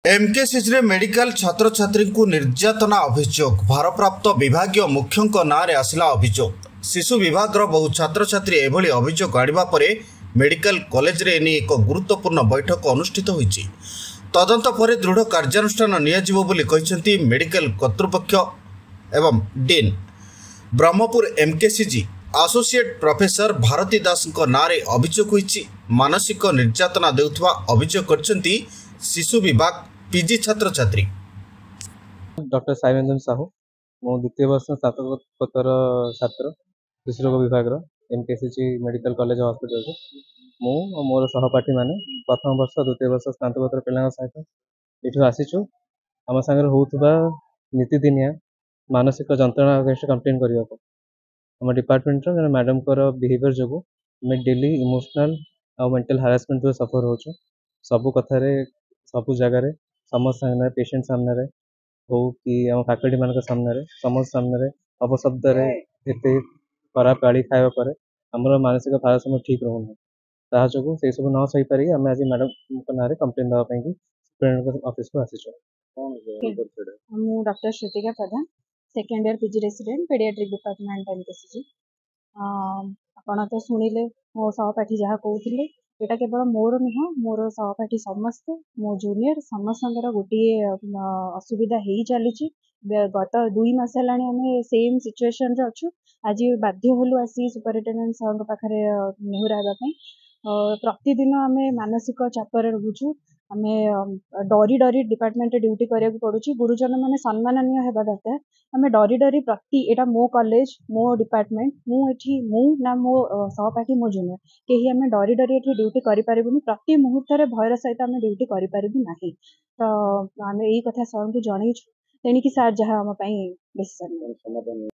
MKCG medical छात्र छात्री को निर्यातना अभियोग भारप्राप्त विभागीय मुख्यों नारे आसला अभियोग शिशु विभाग बहु छात्र छात्री एभली अभियोग आनिबा परे मेडिकल कॉलेज रे एने एक गुरुत्वपूर्ण बैठक अनुष्ठित होईछि। तदंत पर दृढ़ कार्यानुष्ठान नियाजिबो बोली कहिसेंती मेडिकल कर्तृपक्ष एवं dean Brahmapur MKCG associate professor Bharati Das नारे अभियोग होईछि। मानसिक निर्यातना देउथवा अभियोग करछंती शिशु विभाग पीजी छात्र छात्री। डॉक्टर साइरंजन साहू मो द्वितीय वर्ष स्नातकोत्तर छात्र शिशु रोग विभाग एमकेसीजी मेडिकल कॉलेज हॉस्पिटल मु मोर सहपाठी माने प्रथम वर्ष द्वितीय वर्ष स्नातकोत्तर पिला सहित ये आसीचु आम सागर होउथबा नीतिदिनिया मानसिक जंत्रणा अगेंस्ट कंप्लेन करने आम डिपार्टमेंट मैडम को बिहेवियर जो डेली इमोशनल आ मेंटल हारासमेंट सफर हो सबू कथार सबू जगार समस्त सामने पेशेंट सामने हो कि आम फैकल्टी मान सामने समस्त सामने अपशब्द एत खराब गाड़ी खावा पर आमर मानसिक भारसाम्य ठीक रोना ता जो से सब न सही पारि आम आज मैडम ना कंप्लेन देवाई सुप्रिटेडेंट ऑफिस को आसीचु। Doctor Shrutika Pradhan second year PG resident paediatric department MKCG. आपण तो शुणिले मो सहपाठी जहाँ कहते यहाँ केवल मोर नुह मोर सहपाठी समस्ते मो जूनियर समस्त गोटे असुविधा हो चली गत 2 मास है आम सेम सिचुएशन रे अच्छु। आज बाध्य हलु आसी सुपरिटेडेंट सर पाखे नेहुरावाई प्रतिदिन आम मानसिक चापर रोचु आम डरी डरी डिपार्टमेंट ड्यूटी करा पड़ुची। गुरुजन मैंने सम्माननीय होगा दरकार आम डरी डरी प्रति एटा मो कॉलेज मो डिपार्टमेंट मु ना मो सहपाठी मो जूनियर कहीं आम डरी डरी ये ड्यूटी करें प्रति मुहूर्त भयर सहित आम ड्यूटी करूँ तो आम यही कथा सर को जनईचु तेणिकी सार जहाँ आम डिसीजन